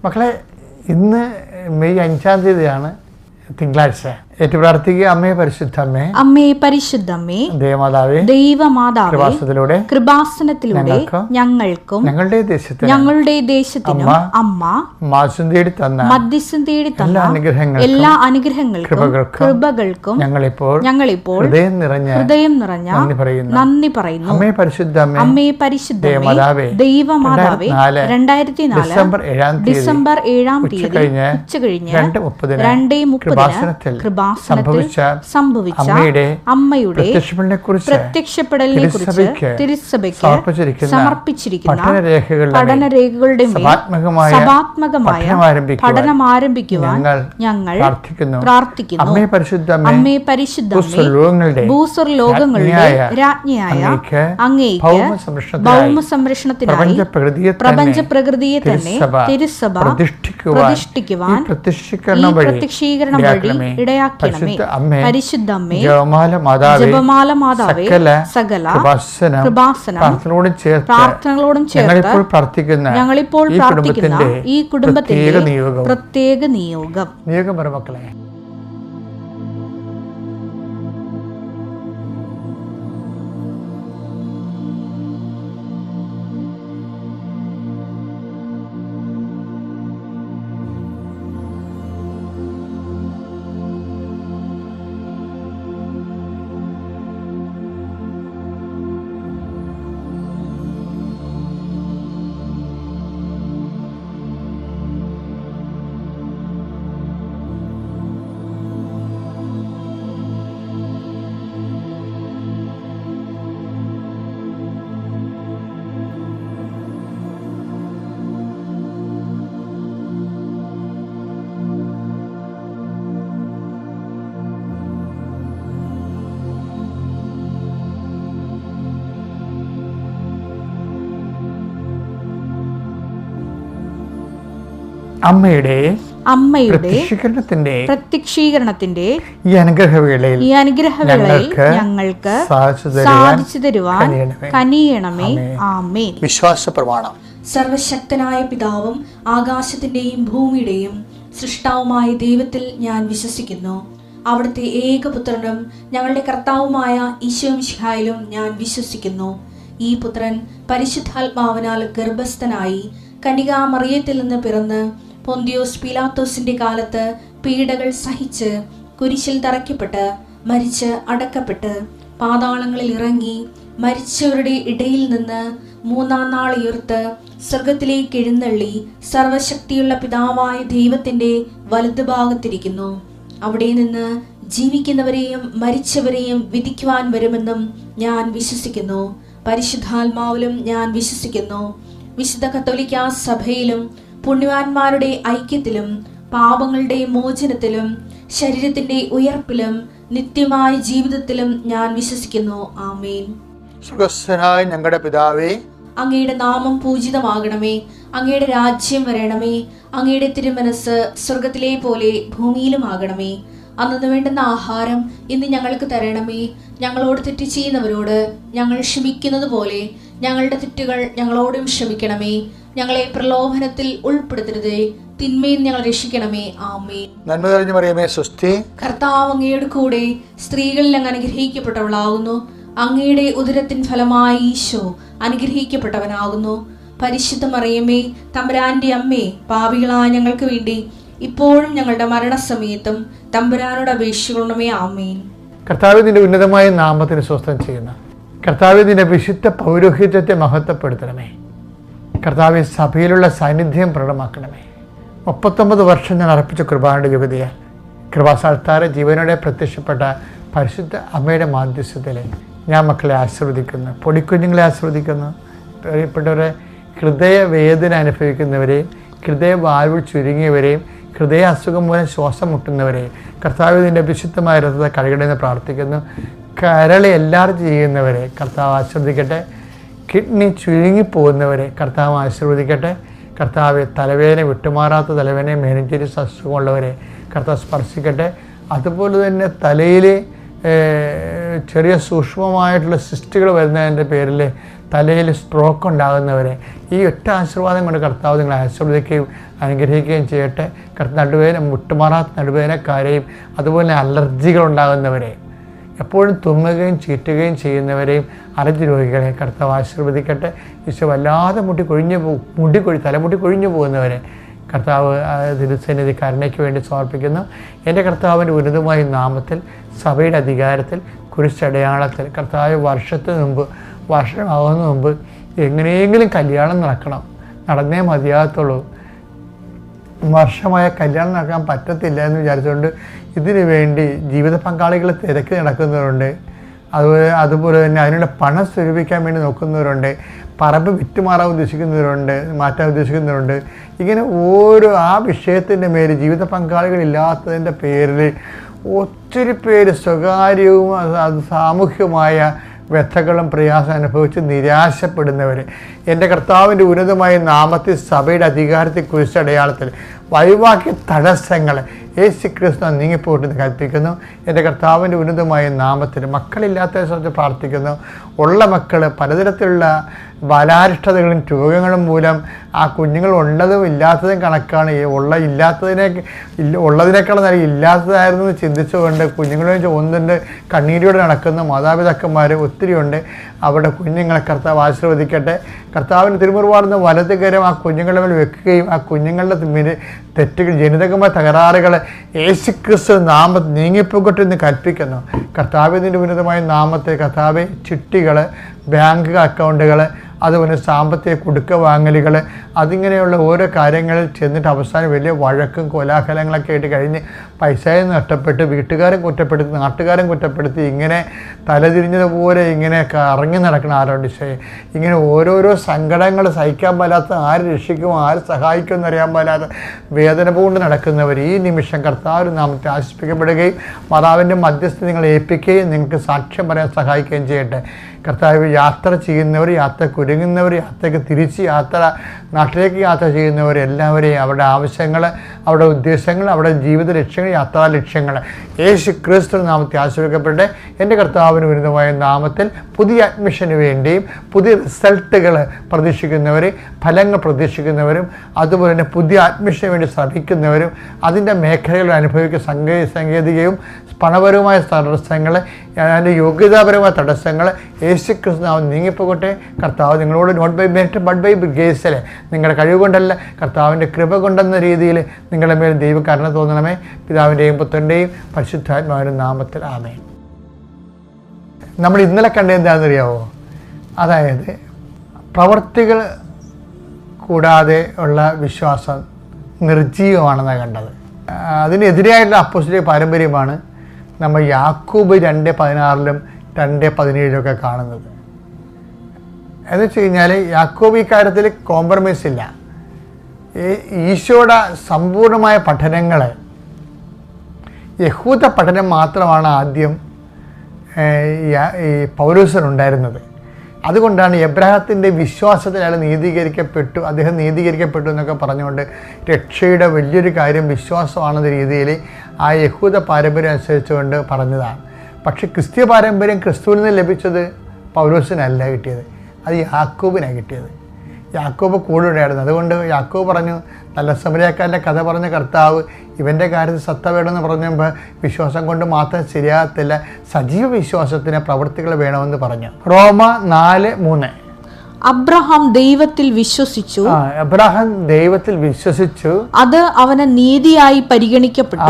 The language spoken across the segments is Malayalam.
മക്കളെ, ഇന്ന് മെയ് 5-ാം തീയതിയാണ്, തിങ്കളാഴ്ച. ഏറ്റു പ്രാർത്ഥിക്കുക. അമ്മേ പരിശുദ്ധമ്മേ, അമ്മേ പരിശുദ്ധമ്മേ, ദൈവമാതാവേ, ദൈവമാതാവേ, കൃപാസനത്തിലൂടെ ഞങ്ങൾക്കും ഞങ്ങളുടെ ദേശത്തിനും അമ്മ മധ്യസ്ഥം തേടി തന്ന എല്ലാ അനുഗ്രഹങ്ങൾക്കും കൃപകൾക്കും ഞങ്ങളിപ്പോൾ ഹൃദയം നിറഞ്ഞ നന്ദി പറയുന്നു. അമ്മേ പരിശുദ്ധമ്മേ, ദൈവമാതാവേ, 2004 ഡിസംബർ 7-ാം തീയതി ഉച്ചകഴിഞ്ഞ് 2:30 സംഭവിച്ച അമ്മയുടെ പ്രത്യക്ഷപ്പെടലിനെ കുറിച്ച് തിരുസഭയ്ക്ക് സമർപ്പിച്ചിരിക്കുന്ന പഠനരേഖകളുടെ സഭാത്മകമായ പഠനം ആരംഭിക്കുവാൻ ഞങ്ങൾ പ്രാർത്ഥിക്കുന്നു. അമ്മേ പരിശുദ്ധമ്മേ, ഭൂസ്വർലോകങ്ങളുടെ രാജ്ഞിയായ അങ്ങേയ്ക്ക് ഭൗമസംരക്ഷണത്തിനായി പ്രപഞ്ച പ്രകൃതിയെ തന്നെ തിരുസഭ പ്രതിഷ്ഠിക്കുവാൻ പ്രത്യക്ഷീകരണം വഴി ഇടയാക്കണമേ. പരിശുദ്ധമ്മേ, ജപമാല മാതാവേ, സകല കൃപാസനം പ്രാർത്ഥനകളോടും ചേർത്ത് ഞങ്ങളിപ്പോൾ പ്രാർത്ഥിക്കുന്ന ഈ കുടുംബത്തിന്റെ പ്രത്യേക നിയോഗം. മക്കളെ, അമ്മയുടെ പ്രത്യക്ഷീകരണത്തിന്റെ ഈ അനുഗ്രഹവേളയിൽ ഞങ്ങൾക്ക് സാധിച്ചു തരുവാൻ കനിയണമേ. ആമേൻ. വിശ്വാസ പ്രമാണം. സർവശക്തനായ പിതാവും ആകാശത്തിന്റെയും ഭൂമിയുടെയും സൃഷ്ടാവുമായ ദൈവത്തിൽ ഞാൻ വിശ്വസിക്കുന്നു. അവിടുത്തെ ഏകപുത്രനും ഞങ്ങളുടെ കർത്താവുമായ ഈശോമിശിഹായിലും ഞാൻ വിശ്വസിക്കുന്നു. ഈ പുത്രൻ പരിശുദ്ധാത്മാവിനാൽ ഗർഭസ്ഥനായി കന്യകാമറിയത്തിൽ നിന്ന് പിറന്ന് പൊന്തിയോസ് പീലാത്തോസിന്റെ കാലത്ത് പീഡകൾ സഹിച്ച് കുരിശിൽ തറയ്ക്കപ്പെട്ട് മരിച്ച് അടക്കപ്പെട്ട് പാതാളങ്ങളിൽ ഇറങ്ങി മരിച്ചവരുടെ ഇടയിൽ നിന്ന് 3-ാം നാൾ ഉയർത്ത് സ്വർഗത്തിലേക്ക് എഴുന്നള്ളി സർവശക്തിയുള്ള പിതാവായ ദൈവത്തിന്റെ വലതുഭാഗത്തിരിക്കുന്നു. അവിടെ നിന്ന് ജീവിക്കുന്നവരെയും മരിച്ചവരെയും വിധിക്കുവാൻ വരുമെന്നും ഞാൻ വിശ്വസിക്കുന്നു. പരിശുദ്ധാത്മാവിലും ഞാൻ വിശ്വസിക്കുന്നു. വിശുദ്ധ കത്തോലിക്കാ സഭയിലും പുണ്യവാന്മാരുടെ ഐക്യത്തിലും പാപങ്ങളുടെ മോചനത്തിലും ശരീരത്തിന്റെ ഉയർപ്പിലും നിത്യമായ ജീവിതത്തിലും ഞാൻ വിശ്വസിക്കുന്നു. ആമേൻ. സ്വർഗ്ഗസ്ഥനായ ഞങ്ങളുടെ പിതാവേ, അങ്ങയുടെ നാമം പൂജിതമാകണമേ. അങ്ങയുടെ രാജ്യം വരണമേ. അങ്ങയുടെ തിരുമനസ് സ്വർഗത്തിലെ പോലെ ഭൂമിയിലുമാകണമേ. അന്നു വേണ്ടുന്ന ആഹാരം ഇന്ന് ഞങ്ങൾക്ക് തരണമേ. ഞങ്ങളോട് തെറ്റ് ചെയ്യുന്നവരോട് ഞങ്ങൾ ക്ഷമിക്കുന്നത് പോലെ ഞങ്ങളുടെ തെറ്റുകൾ ഞങ്ങളോടും ക്ഷമിക്കണമേ. ഞങ്ങളെ പ്രലോഭനത്തിൽ ഉൾപ്പെടുത്തരുതേ, തിന്മയിൽ ഞങ്ങൾ രക്ഷിക്കണമേ. ആമേൻ. നന്മ നിറഞ്ഞ മറിയമേ, സ്വസ്തി. കർത്താവ് അങ്ങയുടെ കൂടെ സ്ത്രീകളിൽ അങ്ങ് അനുഗ്രഹിക്കപ്പെട്ടവളാകുന്നു. അങ്ങയുടെ ഉദരത്തിൻ ഫലമായി ഈശോ അനുഗ്രഹിക്കപ്പെട്ടവനാകുന്നു. പരിശുദ്ധ മറിയമേ, തമ്പുരാന്റെ അമ്മേ, പാപികളായ ഞങ്ങൾക്ക് വേണ്ടി ഇപ്പോഴും ഞങ്ങളുടെ മരണസമയത്തും തമ്പുരാനോട് അപേക്ഷിക്കണമേ. ആമേൻ. കർത്താവേ, നിന്റെ ഉന്നതമായ നാമത്തിന് സ്വസ്ഥം ചെയ്യുന്ന കർത്താവേ, നിന്റെ വിശുദ്ധ പൗരോഹിത്യത്തെ മഹത്വപ്പെടുത്തണമേ. കർത്താവെ, സഭയിലുള്ള സാന്നിധ്യം പ്രകടമാക്കണമേ. 39 വർഷം ഞാൻ അർപ്പിച്ച കൃപാനയുടെ യോഗ്യതയാൽ കൃപാസ്ഥാനത്താറെ ജീവനോടെ പ്രത്യക്ഷപ്പെട്ട പരിശുദ്ധ അമ്മയുടെ മാധ്യസ്ഥത്തിൽ ഞാൻ മക്കളെ ആശീർവദിക്കുന്നു. പൊടിക്കുഞ്ഞുങ്ങളെ ആശീർവദിക്കുന്നു. പ്രിയപ്പെട്ടവരെ, ഹൃദയവേദന അനുഭവിക്കുന്നവരെയും ഹൃദയവാൽവ് ചുരുങ്ങിയവരെയും ഹൃദയ അസുഖം മൂലം ശ്വാസം മുട്ടുന്നവരെയും കർത്താവ് നിൻ്റെ വിശുദ്ധമായ രഥത്തെ കഴുകണമെന്ന് പ്രാർത്ഥിക്കുന്നു. കരളി എല്ലാവരും ചെയ്യുന്നവരെ കർത്താവ് ആശീർവദിക്കട്ടെ. കിഡ്നി ചുരുങ്ങിപ്പോകുന്നവരെ കർത്താവ് ആശീർവദിക്കട്ടെ. കർത്താവ് തലവേദന വിട്ടുമാറാത്ത തലവേദന മെനിഞ്ചൈറ്റിസ് അസുഖമുള്ളവരെ കർത്താവ് സ്പർശിക്കട്ടെ. അതുപോലെ തന്നെ തലയിൽ ചെറിയ സൂക്ഷ്മമായിട്ടുള്ള സിസ്റ്റുകൾ വരുന്നതിൻ്റെ പേരിൽ തലയിൽ സ്ട്രോക്ക് ഉണ്ടാകുന്നവരെ ഈ ഒറ്റ ആശീർവാദം കൊണ്ട് കർത്താവ് നിങ്ങളെ ആശീർവദിക്കുകയും അനുഗ്രഹിക്കുകയും ചെയ്യട്ടെ. നടുവേദന, മുട്ടുമാറാത്ത നടുവേദനക്കാരെയും അതുപോലെ അലർജികളുണ്ടാകുന്നവരെയും എപ്പോഴും തുമ്മുകയും ചീറ്റുകയും ചെയ്യുന്നവരെയും അലർജി രോഗികളെ കർത്താവ് ആശീർവദിക്കട്ടെ. ഈശോ വല്ലാതെ തലമുടി കൊഴിഞ്ഞു പോകുന്നവരെ കർത്താവ് തിരുസന്നിധി കരുണയ്ക്ക് വേണ്ടി സമർപ്പിക്കുന്നു. എൻ്റെ കർത്താവിൻ്റെ ഉന്നതമായ നാമത്തിൽ സഭയുടെ അധികാരത്തിൽ കുരിശടയാളത്തിൽ കർത്താവ് വർഷമാകുന്ന മുമ്പ് എങ്ങനെയെങ്കിലും കല്യാണം നടന്നേ മതിയാകത്തുള്ളൂ. വർഷമായ കല്യാണം നടക്കാൻ പറ്റത്തില്ല എന്ന് വിചാരിച്ചുകൊണ്ട് ഇതിനു വേണ്ടി ജീവിത പങ്കാളികൾ തിരക്കി നടക്കുന്നവരുണ്ട്. അതുപോലെ തന്നെ അതിനുള്ള പണം സ്വരൂപിക്കാൻ വേണ്ടി നോക്കുന്നവരുണ്ട്. പറമ്പ് വിറ്റുമാറാൻ മാറ്റാൻ ഉദ്ദേശിക്കുന്നവരുണ്ട്. ഇങ്ങനെ ആ വിഷയത്തിൻ്റെ മേൽ ജീവിത പങ്കാളികളില്ലാത്തതിൻ്റെ പേരിൽ ഒത്തിരി പേര് സ്വകാര്യവും സാമൂഹ്യമായ വ്യഥകളും പ്രയാസം അനുഭവിച്ച് നിരാശപ്പെടുന്നവർ എൻ്റെ കർത്താവിൻ്റെ ഉന്നതമായ നാമത്തിൽ സഭയുടെ അധികാരത്തിൽ കുരിശടയാളത്തിൽ വഴിവാക്കിയ തടസ്സങ്ങൾ യേശുക്രിസ്തു നീങ്ങിപ്പോട്ടെന്ന് കൽപ്പിക്കുന്നു. എൻ്റെ കർത്താവിൻ്റെ ഉന്നതമായ നാമത്തിൽ മക്കളില്ലാത്തവരെ സംബന്ധിച്ച് പ്രാർത്ഥിക്കുന്നു. ഉള്ള മക്കൾ പലതരത്തിലുള്ള ബാലാരിഷ്ടതകളും രോഗങ്ങളും മൂലം ആ കുഞ്ഞുങ്ങൾ ഉള്ളതും ഇല്ലാത്തതും കണക്കാണ്. ഉള്ളതിനേക്കാൾ നല്ല ഇല്ലാത്തതായിരുന്നു എന്ന് ചിന്തിച്ചുകൊണ്ട് കുഞ്ഞുങ്ങളെ ഒന്നിൻ്റെ കണ്ണീരോടെ നടക്കുന്ന മാതാപിതാക്കന്മാർ ഒത്തിരിയുണ്ട്. അവരുടെ കുഞ്ഞുങ്ങളെ കർത്താവ് ആശീർവദിക്കട്ടെ. കർത്താവിന് തിരുമുറുപാടുന്ന വലതുകരം ആ കുഞ്ഞുങ്ങളുടെ മേൽ വെക്കുകയും ആ കുഞ്ഞുങ്ങളുടെ തെറ്റുകൾ ജനിതകമായ തകരാറുകൾ യേശുക്രിസ്തു നാമത്തിൽ നീങ്ങിപ്പോകട്ടെ എന്ന് കൽപ്പിക്കുന്നു. കർത്താവിൻ്റെ ഉന്നതമായ നാമത്തെ കർത്താവെ ചിട്ടികൾ, ബാങ്ക് അക്കൗണ്ടുകൾ, അതുപോലെ സാമ്പത്തിക കുടുക്ക വാങ്ങലുകൾ, അതിങ്ങനെയുള്ള ഓരോ കാര്യങ്ങളിൽ ചെന്നിട്ട് അവസാനം വലിയ വഴക്കും കോലാഹലങ്ങളൊക്കെ ആയിട്ട് കഴിഞ്ഞ് പൈസയും നഷ്ടപ്പെട്ട് വീട്ടുകാരും കുറ്റപ്പെടുത്തി നാട്ടുകാരും കുറ്റപ്പെടുത്തി ഇങ്ങനെ തലതിരിഞ്ഞതുപോലെ ഇങ്ങനെ ഇറങ്ങി നടക്കണം ആരോട് ഇങ്ങനെ ഓരോരോ സങ്കടങ്ങൾ സഹിക്കാൻ പാലാത്ത, ആര് രക്ഷിക്കുമോ ആര് സഹായിക്കുമോ എന്നറിയാൻ പാലാത്ത വേദന കൊണ്ട് നടക്കുന്നവർ ഈ നിമിഷം കർത്താവ് നാമത്തെ ആശിപ്പിക്കപ്പെടുകയും മാതാവിൻ്റെ മധ്യസ്ഥ നിങ്ങളെ ഏൽപ്പിക്കുകയും നിങ്ങൾക്ക് സാക്ഷ്യം പറയാൻ സഹായിക്കുകയും ചെയ്യട്ടെ. കർത്താവ് യാത്ര ചെയ്യുന്നവർ, യാത്രയ്ക്ക് ഒരുങ്ങുന്നവർ, യാത്രയ്ക്ക് തിരിച്ച് നാട്ടിലേക്ക് യാത്ര ചെയ്യുന്നവർ എല്ലാവരെയും അവരുടെ ആവശ്യങ്ങൾ, അവരുടെ ഉദ്ദേശങ്ങൾ, അവരുടെ ജീവിത ലക്ഷ്യങ്ങൾ, യാത്രാ ലക്ഷ്യങ്ങൾ യേശുക്രിസ്തു നാമത്തിൽ ആശീർവദിക്കപ്പെടട്ടെ. എൻ്റെ കർത്താവിന് ഉന്നതമായ നാമത്തിൽ പുതിയ അഡ്മിഷന് വേണ്ടിയും പുതിയ റിസൾട്ടുകൾ പ്രതീക്ഷിക്കുന്നവർ, ഫലങ്ങൾ പ്രതീക്ഷിക്കുന്നവരും അതുപോലെ തന്നെ പുതിയ അഡ്മിഷന് വേണ്ടി ശ്രമിക്കുന്നവരും അതിൻ്റെ മേഖലകൾ അനുഭവിക്കുന്ന സാങ്കേതികവും പണപരമായ തടസ്സങ്ങൾ, അതിൻ്റെ യോഗ്യതാപരമായ തടസ്സങ്ങൾ യേശുക്രിസ്തു നാമം നീങ്ങിപ്പോകട്ടെ. കർത്താവ് നിങ്ങളോട് not by merit but by ഗ്രേസിൽ, നിങ്ങളുടെ കഴിവ് കൊണ്ടല്ല കർത്താവിൻ്റെ കൃപ കൊണ്ടെന്ന രീതിയിൽ നിങ്ങളുടെ മേൽ ദൈവകരുണ തോന്നണമേ. പിതാവിൻ്റെയും പുത്രൻ്റെയും പരിശുദ്ധാത്മാവിൻ്റെ നാമത്തിൽ ആമേൻ. നമ്മൾ ഇന്നലെ കണ്ടത് എന്താണെന്നറിയാമോ? അതായത് പ്രവൃത്തികൾ കൂടാതെ ഉള്ള വിശ്വാസം നിർജീവമാണെന്നാണ് കണ്ടത്. അതിനെതിരായിട്ടുള്ള അപ്പോസ്തലിക പാരമ്പര്യമാണ് നമ്മൾ യാക്കോബ് 2:16 2:17 കാണുന്നത്. എന്ന് വെച്ച് കഴിഞ്ഞാൽ യാക്കോബ് ഈ കാര്യത്തിൽ കോംപ്രമൈസ് ഇല്ല. ഈശോയുടെ സമ്പൂർണമായ പഠനങ്ങൾ, യഹൂദ പഠനം മാത്രമാണ് ആദ്യം ഈ പൗലോസിനുണ്ടായിരുന്നത്. അതുകൊണ്ടാണ് എബ്രാഹത്തിൻ്റെ വിശ്വാസത്തിൽ അയാൾ അദ്ദേഹം നീതീകരിക്കപ്പെട്ടു എന്നൊക്കെ പറഞ്ഞുകൊണ്ട് രക്ഷയുടെ വലിയൊരു കാര്യം വിശ്വാസമാണെന്ന രീതിയിൽ ആ യഹൂദ പാരമ്പര്യം അനുസരിച്ചുകൊണ്ട് പറഞ്ഞതാണ്. പക്ഷേ ക്രിസ്ത്യ പാരമ്പര്യം ക്രിസ്തുവിൽ നിന്ന് ലഭിച്ചത് പൗലോസിനല്ല കിട്ടിയത്, അത് യാക്കോബിനാണ് കിട്ടിയത്. യാക്കോബ് കൂടെ ഉണ്ടായിരുന്നു. അതുകൊണ്ട് യാക്കോബ് പറഞ്ഞു, നല്ല സമരിയാക്കാരൻ്റെ കഥ പറഞ്ഞ കർത്താവ് ഇവൻ്റെ കാര്യത്തിൽ സത്ത വേണമെന്ന് പറഞ്ഞപ്പോൾ വിശ്വാസം കൊണ്ട് മാത്രം ശരിയാകത്തില്ല, സജീവ വിശ്വാസത്തിന് പ്രവൃത്തികൾ വേണമെന്ന് പറഞ്ഞു. റോമ 4:3 അബ്രഹാം ദൈവത്തിൽ വിശ്വസിച്ചു, അത് അവന് നീതിയായി പരിഗണിക്കപ്പെട്ടു.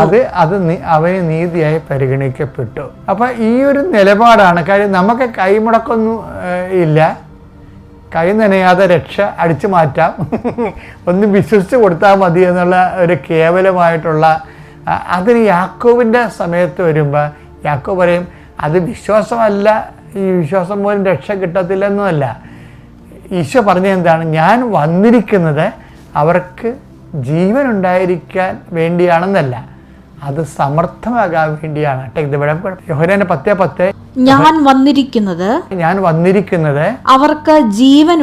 അവന് നീതിയായി പരിഗണിക്കപ്പെട്ടു. അപ്പം ഈ ഒരു നിലപാടാണ്. കാര്യം നമുക്ക് കൈമുടക്കൊന്നും ഇല്ല, കൈ നനയാതെ രക്ഷ അടിച്ചു മാറ്റാം, ഒന്ന് വിശ്വസിച്ച് കൊടുത്താൽ മതി എന്നുള്ള ഒരു കേവലമായിട്ടുള്ള അതിന് യാക്കോബിൻ്റെ സമയത്ത് വരുമ്പോൾ യാക്കോബ് പറയും അത് വിശ്വാസമല്ല, ഈ വിശ്വാസം പോലും രക്ഷ കിട്ടത്തില്ലെന്നുമല്ല. ഈശോ പറഞ്ഞ എന്താണ്? ഞാൻ വന്നിരിക്കുന്നത് അവർക്ക് ജീവൻ ഉണ്ടായിരിക്കാൻ വേണ്ടിയാണെന്നല്ല, അത് സമർത്ഥമാകാൻ വേണ്ടിയാണ്. യോഹന്നാൻ 10:10 ഞാൻ വന്നിരിക്കുന്നത് അവർക്ക് ജീവൻ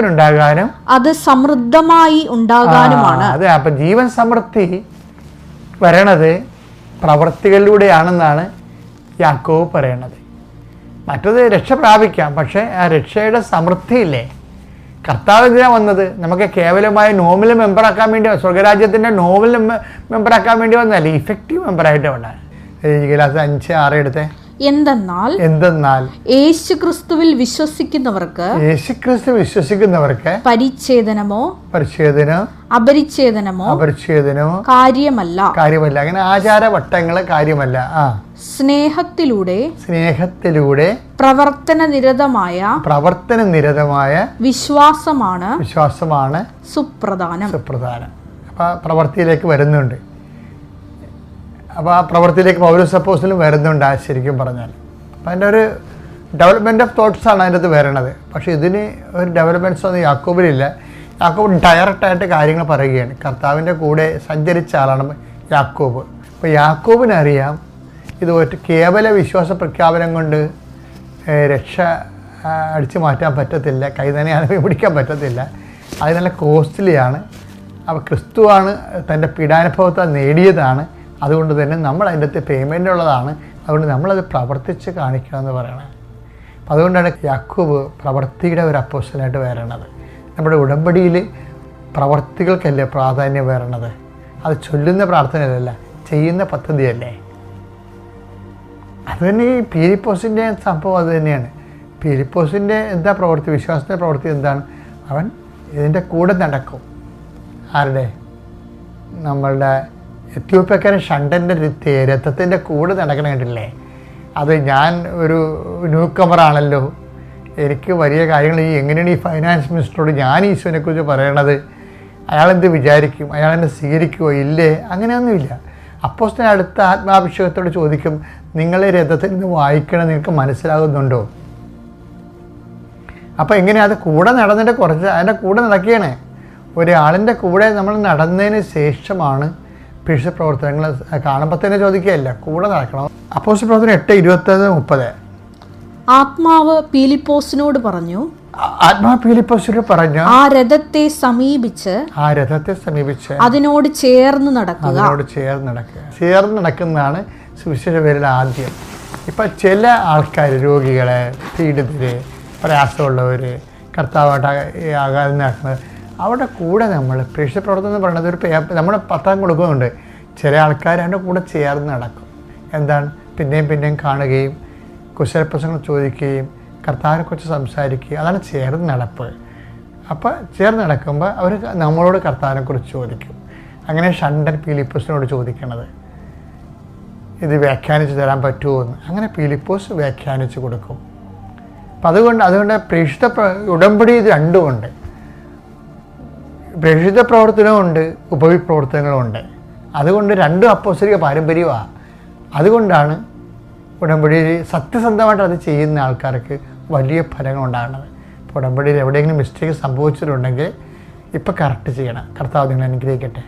ഉണ്ടാകാനും അത് സമൃദ്ധമായി ഉണ്ടാകാനുമാണ്. അതെ, അപ്പൊ ജീവൻ സമൃദ്ധി വരണത് പ്രവൃത്തികളിലൂടെയാണെന്നാണ് യാക്കോബ് പറയണത്. മറ്റത് രക്ഷ പ്രാപിക്കാം, പക്ഷേ ആ രക്ഷയുടെ സമൃദ്ധിയില്ലേ, കർത്താവ് എന്തിനാണ് വന്നത്? നമുക്ക് കേവലമായ നോമിനൽ മെമ്പറാക്കാൻ വേണ്ടി, സ്വർഗരാജ്യത്തിൻ്റെ നോമിനൽ മെമ്പറാക്കാൻ വേണ്ടി വന്നതല്ല, ഇഫക്റ്റീവ് മെമ്പറായിട്ട് വേണ്ട. 5:6 എടുത്തേ. എന്തെന്നാൽ യേശുക്രിസ്തുവിൽ വിശ്വസിക്കുന്നവർക്ക് പരിച്ഛേദനമോ അപരിച്ഛേദനമോ കാര്യമല്ല. അങ്ങനെ ആചാരവട്ടങ്ങള് കാര്യമല്ല. സ്നേഹത്തിലൂടെ പ്രവർത്തന നിരതമായ വിശ്വാസമാണ് സുപ്രധാനം. അപ്പൊ പ്രവൃത്തിയിലേക്ക് വരുന്നുണ്ട്. അപ്പോൾ ആ പ്രവൃത്തിയിലേക്ക് പൗലോസ് അപ്പോസ്തലൻ വരുന്നുണ്ട് ശരിക്കും പറഞ്ഞാൽ. അപ്പം അതിൻ്റെ ഒരു ഡെവലപ്മെൻറ്റ് ഓഫ് തോട്ട്സാണ് അതിൻ്റെ അകത്ത് വരണത്. പക്ഷേ ഇതിന് ഒരു ഡെവലപ്മെൻറ്റ്സ് ഒന്നും യാക്കോബിലില്ല. യാക്കോബ് ഡയറക്റ്റായിട്ട് കാര്യങ്ങൾ പറയുകയാണ്. കർത്താവിൻ്റെ കൂടെ സഞ്ചരിച്ച ആളാണ് യാക്കോബ്. അപ്പോൾ യാക്കോബിനറിയാം ഇത് കേവല വിശ്വാസ പ്രഖ്യാപനം കൊണ്ട് രക്ഷ അടിച്ചു മാറ്റാൻ പറ്റത്തില്ല, കൈ തന്നെ പിടിക്കാൻ പറ്റത്തില്ല. അത് നല്ല കോസ്റ്റ്ലിയാണ്. അപ്പോൾ ക്രിസ്തുവാണ് തൻ്റെ പീഡാനുഭവത്താൽ നേടിയതാണ്. അതുകൊണ്ട് തന്നെ നമ്മൾ അതിൻ്റെ അകത്ത് പേയ്മെൻ്റ് ഉള്ളതാണ്. അതുകൊണ്ട് നമ്മളത് പ്രവർത്തിച്ച് കാണിക്കണമെന്ന് പറയണം. അപ്പം അതുകൊണ്ടാണ് യാക്കോബ് പ്രവർത്തിയുടെ ഒരു അപ്പോസ്തലനായിട്ട് വരണത്. നമ്മുടെ ഉടമ്പടിയിൽ പ്രവർത്തികൾക്കല്ലേ പ്രാധാന്യം വരണത്. അത് ചൊല്ലുന്ന പ്രാർത്ഥനയല്ല, ചെയ്യുന്ന പദ്ധതിയല്ലേ. അതുതന്നെ ഈ പീലിപ്പോസിൻ്റെ സംഭവം അത് തന്നെയാണ്. പീലിപ്പോസിൻ്റെ എന്താ പ്രവൃത്തി, വിശ്വാസത്തിൻ്റെ പ്രവൃത്തി എന്താണ്? അവൻ ഇതിൻ്റെ കൂടെ നടക്കും. ആരുടെ? നമ്മളുടെ എത്യോപ്യക്കാരൻ ഷണ്ടൻ്റെ രഥത്തിൻ്റെ കൂടെ നടക്കണ കണ്ടില്ലേ? അത് ഞാൻ ഒരു ന്യൂ കമറാണല്ലോ, എനിക്ക് വലിയ കാര്യങ്ങൾ എങ്ങനെയാണ് ഈ ഫൈനാൻസ് മിനിസ്റ്ററോട് ഞാൻ ഈശോനെക്കുറിച്ച് പറയണത്, അയാളെന്ത് വിചാരിക്കും, അയാളെന്നെ സ്വീകരിക്കുമോ ഇല്ലേ? അങ്ങനെയൊന്നുമില്ല. അപ്പോസ്തലൻ അടുത്ത ആത്മാഭിഷേകത്തോട് ചോദിക്കും, നിങ്ങളെ രഥത്തിൽ നിന്ന് വായിക്കണം, നിങ്ങൾക്ക് മനസ്സിലാകുന്നുണ്ടോ? അപ്പോൾ എങ്ങനെയാണ് അത് കൂടെ നടന്നിട്ട് അതിൻ്റെ കൂടെ നടക്കുകയാണ്. ഒരാളിൻ്റെ കൂടെ നമ്മൾ നടന്നതിന് ശേഷമാണ് പിഴച്ച പ്രവർത്തനങ്ങൾ കാണുമ്പോൾ തന്നെ ചോദിക്കുകയല്ല, കൂടെ നടക്കണം. അപ്പോസ്തല പ്രവർത്തനം 8:29-30. ആത്മാവ് പീലിപ്പോസിനോട് പറഞ്ഞു, ആ രഥത്തെ സമീപിച്ച് അതിനോട് ചേർന്ന് നടക്കുന്നതാണ് സുവിശേഷ പേരിൽ ആദ്യം. ഇപ്പം ചില ആൾക്കാർ, രോഗികളെ, പീഡിതര്, പ്രയാസമുള്ളവർ, കർത്താവായിട്ട് ആകാതെ നടക്കുന്നത്, അവിടെ കൂടെ നമ്മൾ പ്രേക്ഷിത പ്രവർത്തനം എന്ന് പറയുന്നത് ഒരു നമ്മൾ പത്രം കൊടുക്കുന്നുണ്ട്. ചില ആൾക്കാർ അതിൻ്റെ കൂടെ ചേർന്ന് നടക്കും. എന്താണ്? പിന്നെയും കാണുകയും കുശലപ്രശ്നങ്ങൾ ചോദിക്കുകയും കർത്താവിനെക്കുറിച്ച് സംസാരിക്കുക. അതാണ് ചേർന്ന് നടപ്പ്. അപ്പോൾ ചേർന്ന് നടക്കുമ്പോൾ അവർ നമ്മളോട് കർത്താവിനെക്കുറിച്ച് ചോദിക്കും. അങ്ങനെ ഷണ്ടൻ പീലിപ്പോസിനോട് ചോദിക്കണത്, ഇത് വ്യാഖ്യാനിച്ച് തരാൻ പറ്റുമോ എന്ന്. അങ്ങനെ പീലിപ്പോസ് വ്യാഖ്യാനിച്ച് കൊടുക്കും. അപ്പം അതുകൊണ്ട് പ്രേക്ഷിത ഉടമ്പടി ഇത് രണ്ടുമുണ്ട്. പ്രേക്ഷിത പ്രവർത്തനമുണ്ട്, ഉപവിപ്രവർത്തനങ്ങളുമുണ്ട്. അതുകൊണ്ട് രണ്ടും അപ്പോസ്തലിക പാരമ്പര്യമാണ്. അതുകൊണ്ടാണ് ഉടമ്പടിയിൽ സത്യസന്ധമായിട്ട് അത് ചെയ്യുന്ന ആൾക്കാർക്ക് വലിയ ഫലങ്ങൾ ഉണ്ടാകുന്നത്. ഇപ്പോൾ ഉടമ്പടിയിൽ എവിടെയെങ്കിലും മിസ്റ്റേക്ക് സംഭവിച്ചിട്ടുണ്ടെങ്കിൽ ഇപ്പം കറക്റ്റ് ചെയ്യണം. കർത്താവ് നിങ്ങളെ അനുഗ്രഹിക്കട്ടെ.